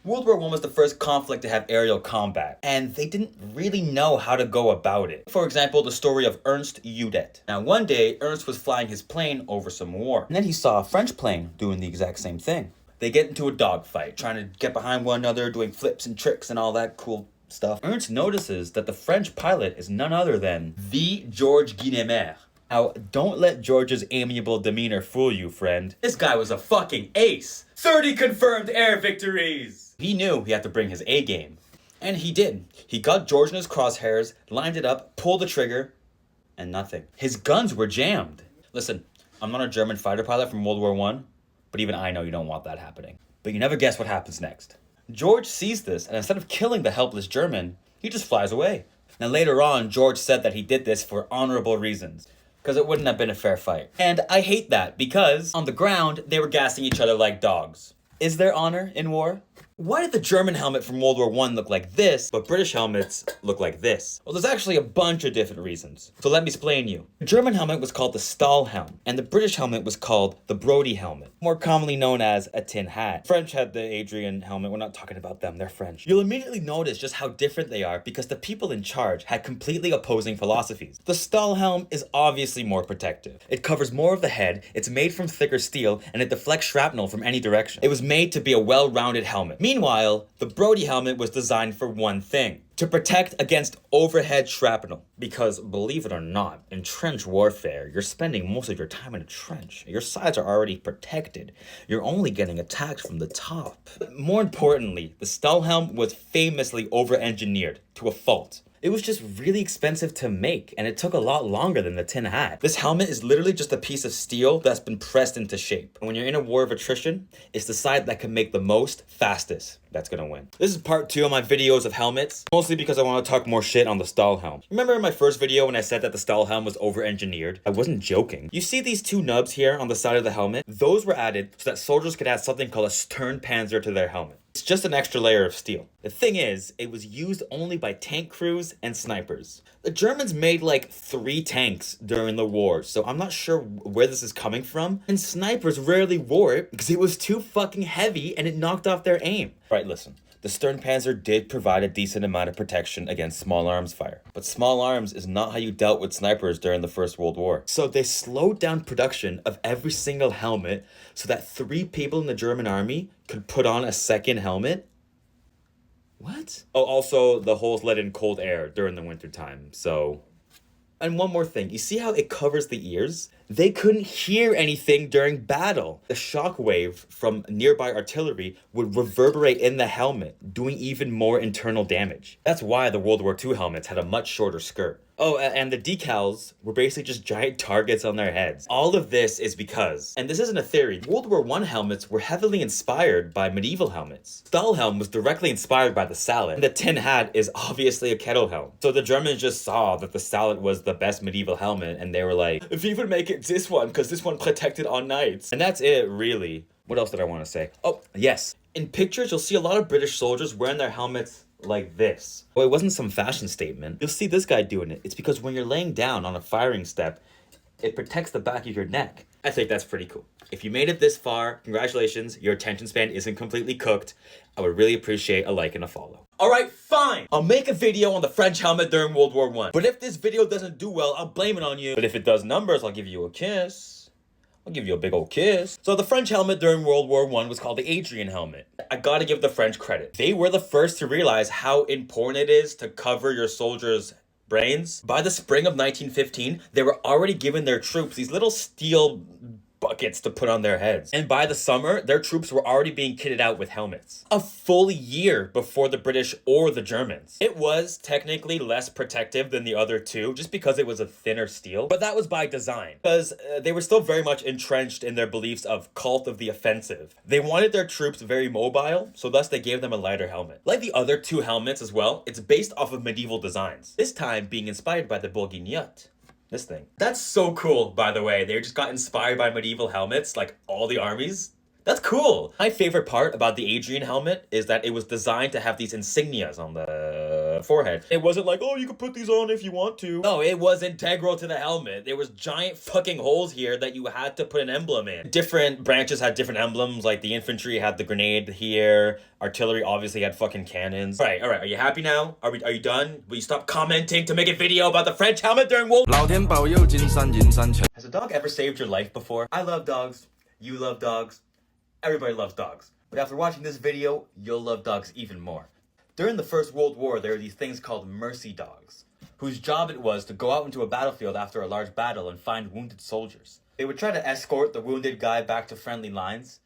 World War I was the first conflict to have aerial combat, and they didn't really know how to go about it. For example, the story of Ernst Udet. Now, one day, Ernst was flying his plane over some war, and then he saw a French plane doing the exact same thing. They get into a dogfight, trying to get behind one another, doing flips and tricks and all that cool stuff. Ernst notices that the French pilot is none other than the George Guinemer. Now, don't let George's amiable demeanor fool you, friend. This guy was a fucking ace. 30 confirmed air victories! He knew he had to bring his A game. And he did. He got George in his crosshairs, lined it up, pulled the trigger, and nothing. His guns were jammed. Listen, I'm not a German fighter pilot from World War I, but even I know you don't want that happening. But you never guess what happens next. George sees this, and instead of killing the helpless German, he just flies away. Now later on, George said that he did this for honorable reasons, because it wouldn't have been a fair fight. And I hate that, because on the ground, they were gassing each other like dogs. Is there honor in war? Why did the German helmet from World War I look like this, but British helmets look like this? Well, there's actually a bunch of different reasons. So let me explain you. The German helmet was called the Stahlhelm, and the British helmet was called the Brodie helmet, more commonly known as a tin hat. French had the Adrian helmet. We're not talking about them, they're French. You'll immediately notice just how different they are because the people in charge had completely opposing philosophies. The Stahlhelm is obviously more protective. It covers more of the head, it's made from thicker steel, and it deflects shrapnel from any direction. It was made to be a well-rounded helmet. Meanwhile, the Brodie helmet was designed for one thing: to protect against overhead shrapnel. Because, believe it or not, in trench warfare, you're spending most of your time in a trench. Your sides are already protected. You're only getting attacked from the top. More importantly, the Stahlhelm was famously over-engineered to a fault. It was just really expensive to make, and it took a lot longer than the tin hat. This helmet is literally just a piece of steel that's been pressed into shape. And when you're in a war of attrition, it's the side that can make the most fastest that's gonna win. This is part 2 of my videos of helmets, mostly because I want to talk more shit on the Stahlhelm. Remember in my first video when I said that the Stahlhelm was over-engineered? I wasn't joking. You see these 2 nubs here on the side of the helmet? Those were added so that soldiers could add something called a stern panzer to their helmet. It's just an extra layer of steel. The thing is, it was used only by tank crews and snipers. The Germans made like 3 tanks during the war, so I'm not sure where this is coming from. And snipers rarely wore it because it was too fucking heavy and it knocked off their aim. Right, listen. The stern panzer did provide a decent amount of protection against small arms fire. But small arms is not how you dealt with snipers during the First World War. So they slowed down production of every single helmet so that 3 people in the German army could put on a second helmet. What? Oh, also the holes let in cold air during the winter time, so... And one more thing, you see how it covers the ears? They couldn't hear anything during battle. The shock wave from nearby artillery would reverberate in the helmet, doing even more internal damage. That's why the World War II helmets had a much shorter skirt. Oh, and the decals were basically just giant targets on their heads. All of this is because, and this isn't a theory, World War I helmets were heavily inspired by medieval helmets. Stahlhelm was directly inspired by the Sallet, and the tin hat is obviously a kettle helm. So the Germans just saw that the Sallet was the best medieval helmet, and they were like, if you would make it this one, because this one protected on nights. And that's it, really. What else did I want to say? Oh, yes. In pictures, you'll see a lot of British soldiers wearing their helmets like this. Well, it wasn't some fashion statement. You'll see this guy doing it. It's because when you're laying down on a firing step, it protects the back of your neck. I think that's pretty cool. If you made it this far, congratulations, your attention span isn't completely cooked. I would really appreciate a like and a follow. Alright, fine! I'll make a video on the French helmet during World War I. But if this video doesn't do well, I'll blame it on you. But if it does numbers, I'll give you a kiss. I'll give you a big old kiss. So the French helmet during World War I was called the Adrian helmet. I gotta give the French credit. They were the first to realize how important it is to cover your soldiers' brains. By the spring of 1915, they were already giving their troops these little steel buckets to put on their heads. And by the summer, their troops were already being kitted out with helmets. A full year before the British or the Germans. It was technically less protective than the other 2, just because it was a thinner steel. But that was by design, because they were still very much entrenched in their beliefs of cult of the offensive. They wanted their troops very mobile, so thus they gave them a lighter helmet. Like the other 2 helmets as well, it's based off of medieval designs. This time being inspired by the bourguignotte. This thing. That's so cool, by the way. They just got inspired by medieval helmets, like all the armies. That's cool. My favorite part about the Adrian helmet is that it was designed to have these insignias on the the forehead. It wasn't like, oh, you can put these on if you want to. No, it was integral to the helmet. There was giant fucking holes here that you had to put an emblem in. Different branches had different emblems, like the infantry had the grenade here, artillery obviously had fucking cannons. All right, are you happy now? Are you done? Will you stop commenting to make a video about the French helmet during World War? Has a dog ever saved your life before? I love dogs. You love dogs. Everybody loves dogs. But after watching this video, you'll love dogs even more. During the First World War, there were these things called mercy dogs, whose job it was to go out into a battlefield after a large battle and find wounded soldiers. They would try to escort the wounded guy back to friendly lines,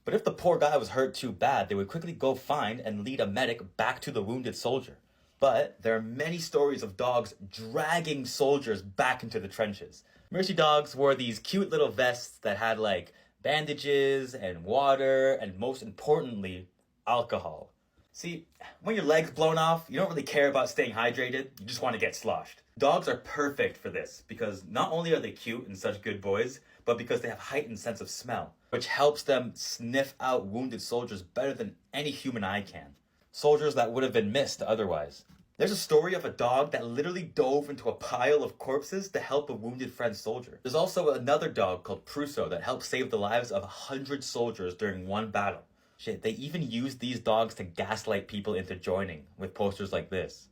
but if the poor guy was hurt too bad, they would quickly go find and lead a medic back to the wounded soldier. But there are many stories of dogs dragging soldiers back into the trenches. Mercy dogs wore these cute little vests that had like bandages and water and most importantly, alcohol. See, when your leg's blown off, you don't really care about staying hydrated, you just want to get sloshed. Dogs are perfect for this because not only are they cute and such good boys, but because they have heightened sense of smell, which helps them sniff out wounded soldiers better than any human eye can. Soldiers that would have been missed otherwise. There's a story of a dog that literally dove into a pile of corpses to help a wounded French soldier. There's also another dog called Prusso that helped save the lives of 100 soldiers during one battle. Shit, they even used these dogs to gaslight people into joining with posters like this.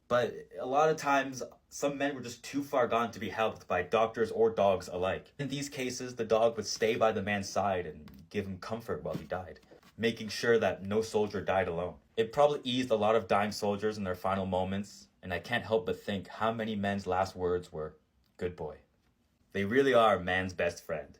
But a lot of times, some men were just too far gone to be helped by doctors or dogs alike. In these cases, the dog would stay by the man's side and give him comfort while he died, making sure that no soldier died alone. It probably eased a lot of dying soldiers in their final moments, and I can't help but think how many men's last words were, "Good boy." They really are man's best friend.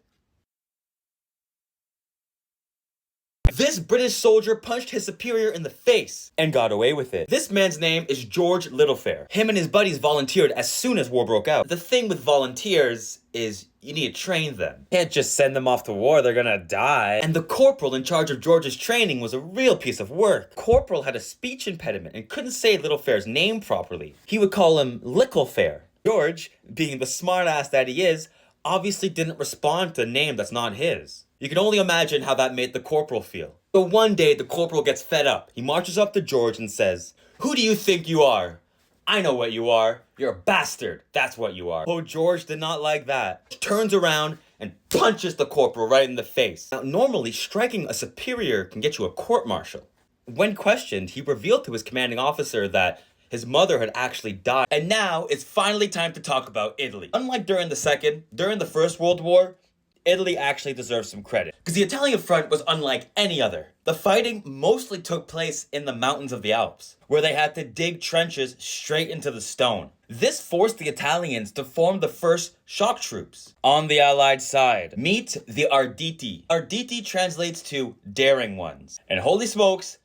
This British soldier punched his superior in the face and got away with it. This man's name is George Littlefair. Him and his buddies volunteered as soon as war broke out. The thing with volunteers is you need to train them. You can't just send them off to war, they're gonna die. And the corporal in charge of George's training was a real piece of work. Corporal had a speech impediment and couldn't say Littlefair's name properly. He would call him Licklefair. George, being the smartass that he is, obviously didn't respond to a name that's not his. You can only imagine how that made the corporal feel. So one day, the corporal gets fed up. He marches up to George and says, "Who do you think you are? I know what you are. You're a bastard. That's what you are." Oh, George did not like that. He turns around and punches the corporal right in the face. Now, normally, striking a superior can get you a court-martial. When questioned, he revealed to his commanding officer that his mother had actually died. And now, it's finally time to talk about Italy. Unlike during the First World War, Italy actually deserves some credit, because the Italian front was unlike any other. The fighting mostly took place in the mountains of the Alps, where they had to dig trenches straight into the stone. This forced the Italians to form the first shock troops. On the Allied side, meet the Arditi. Arditi translates to daring ones. And holy smokes,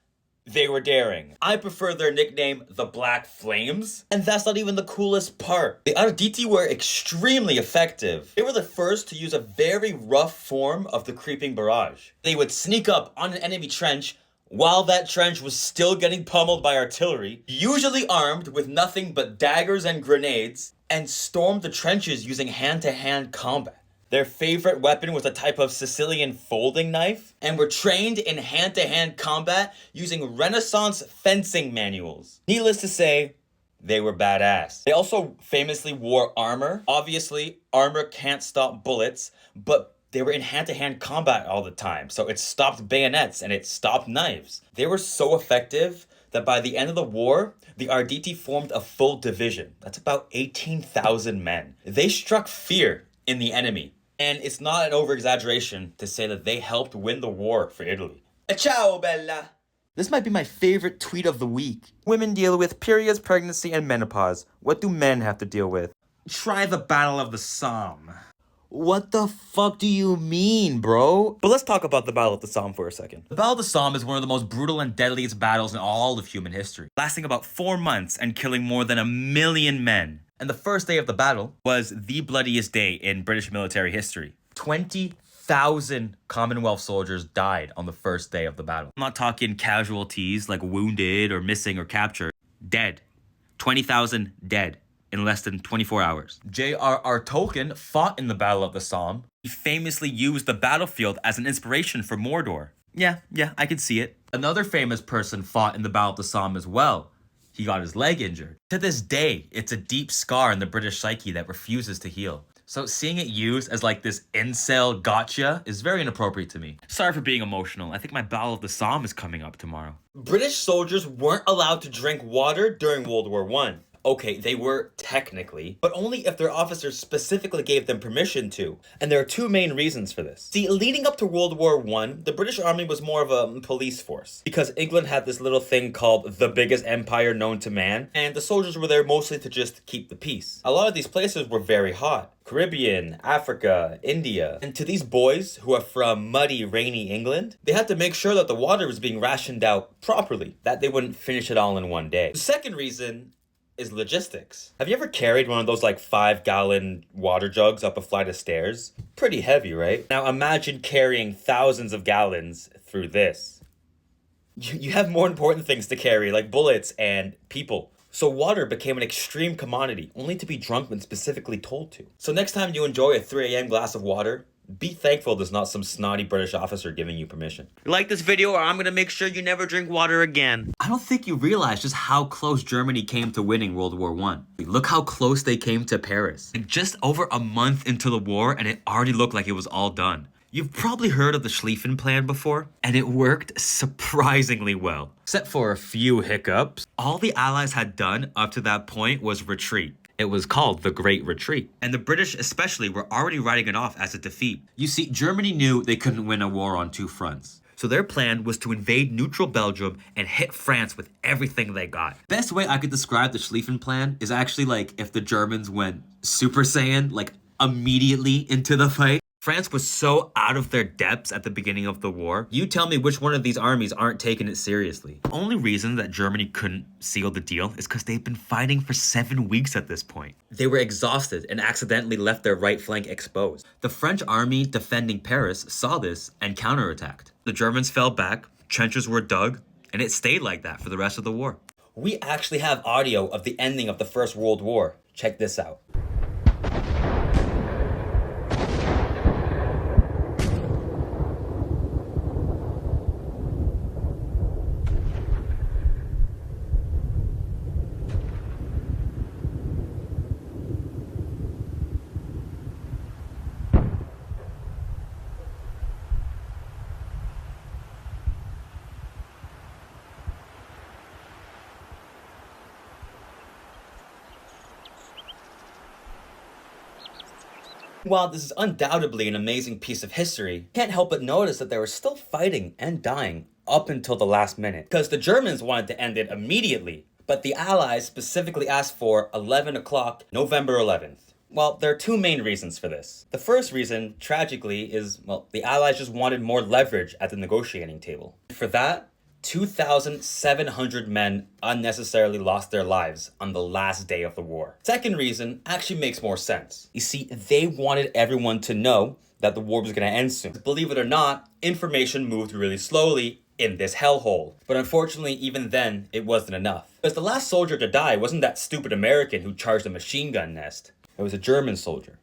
they were daring. I prefer their nickname, the Black Flames. And that's not even the coolest part. The Arditi were extremely effective. They were the first to use a very rough form of the creeping barrage. They would sneak up on an enemy trench while that trench was still getting pummeled by artillery, usually armed with nothing but daggers and grenades, and stormed the trenches using hand-to-hand combat. Their favorite weapon was a type of Sicilian folding knife, and were trained in hand-to-hand combat using Renaissance fencing manuals. Needless to say, they were badass. They also famously wore armor. Obviously, armor can't stop bullets, but they were in hand-to-hand combat all the time, so it stopped bayonets and it stopped knives. They were so effective that by the end of the war, the Arditi formed a full division. That's about 18,000 men. They struck fear in the enemy. And it's not an over-exaggeration to say that they helped win the war for Italy. Ciao, Bella! This might be my favorite tweet of the week. Women deal with periods, pregnancy, and menopause. What do men have to deal with? Try the Battle of the Somme. What the fuck do you mean, bro? But let's talk about the Battle of the Somme for a second. The Battle of the Somme is one of the most brutal and deadliest battles in all of human history, lasting about 4 months and killing more than 1 million men. And the first day of the battle was the bloodiest day in British military history. 20,000 Commonwealth soldiers died on the first day of the battle. I'm not talking casualties like wounded or missing or captured. Dead. 20,000 dead in less than 24 hours. J.R.R. Tolkien fought in the Battle of the Somme. He famously used the battlefield as an inspiration for Mordor. Yeah, I can see it. Another famous person fought in the Battle of the Somme as well. He got his leg injured. To this day, it's a deep scar in the British psyche that refuses to heal. So seeing it used as like this incel gotcha is very inappropriate to me. Sorry for being emotional. I think my Battle of the Somme is coming up tomorrow. British soldiers weren't allowed to drink water during World War I. Okay, they were technically, but only if their officers specifically gave them permission to. And there are two main reasons for this. See, leading up to World War I, the British Army was more of a police force, because England had this little thing called the biggest empire known to man, and the soldiers were there mostly to just keep the peace. A lot of these places were very hot. Caribbean, Africa, India. And to these boys who are from muddy, rainy England, they had to make sure that the water was being rationed out properly, that they wouldn't finish it all in one day. The second reason is logistics. Have you ever carried one of those like 5-gallon water jugs up a flight of stairs? Pretty heavy, right? Now imagine carrying thousands of gallons through this. You have more important things to carry, like bullets and people. So water became an extreme commodity, only to be drunk when specifically told to. So next time you enjoy a 3 a.m. glass of water, be thankful there's not some snotty British officer giving you permission. Like this video or I'm gonna make sure you never drink water again. I don't think you realize just how close Germany came to winning World War I. Look how close they came to Paris. And just over a month into the war and it already looked like it was all done. You've probably heard of the Schlieffen Plan before, and it worked surprisingly well. Except for a few hiccups, all the Allies had done up to that point was retreat. It was called the Great Retreat. And the British especially were already writing it off as a defeat. You see, Germany knew they couldn't win a war on two fronts. So their plan was to invade neutral Belgium and hit France with everything they got. Best way I could describe the Schlieffen Plan is actually like if the Germans went Super Saiyan, like immediately into the fight. France was so out of their depths at the beginning of the war. You tell me which one of these armies aren't taking it seriously. The only reason that Germany couldn't seal the deal is because they've been fighting for 7 weeks at this point. They were exhausted and accidentally left their right flank exposed. The French army defending Paris saw this and counterattacked. The Germans fell back, trenches were dug, and it stayed like that for the rest of the war. We actually have audio of the ending of the First World War. Check this out. While this is undoubtedly an amazing piece of history, can't help but notice that they were still fighting and dying up until the last minute. Because the Germans wanted to end it immediately, but the Allies specifically asked for 11 o'clock, November 11th. Well, there are two main reasons for this. The first reason, tragically, is, well, the Allies just wanted more leverage at the negotiating table. For that, 2,700 men unnecessarily lost their lives on the last day of the war. Second reason actually makes more sense. You see, they wanted everyone to know that the war was going to end soon. Believe it or not, information moved really slowly in this hellhole. But unfortunately, even then, it wasn't enough. Because the last soldier to die wasn't that stupid American who charged a machine gun nest. It was a German soldier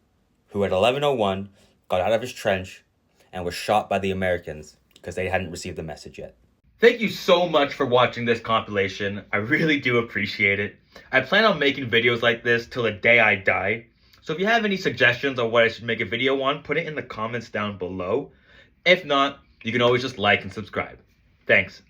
who at 11:01 got out of his trench and was shot by the Americans because they hadn't received the message yet. Thank you so much for watching this compilation. I really do appreciate it. I plan on making videos like this till the day I die. So if you have any suggestions on what I should make a video on, put it in the comments down below. If not, you can always just like and subscribe. Thanks.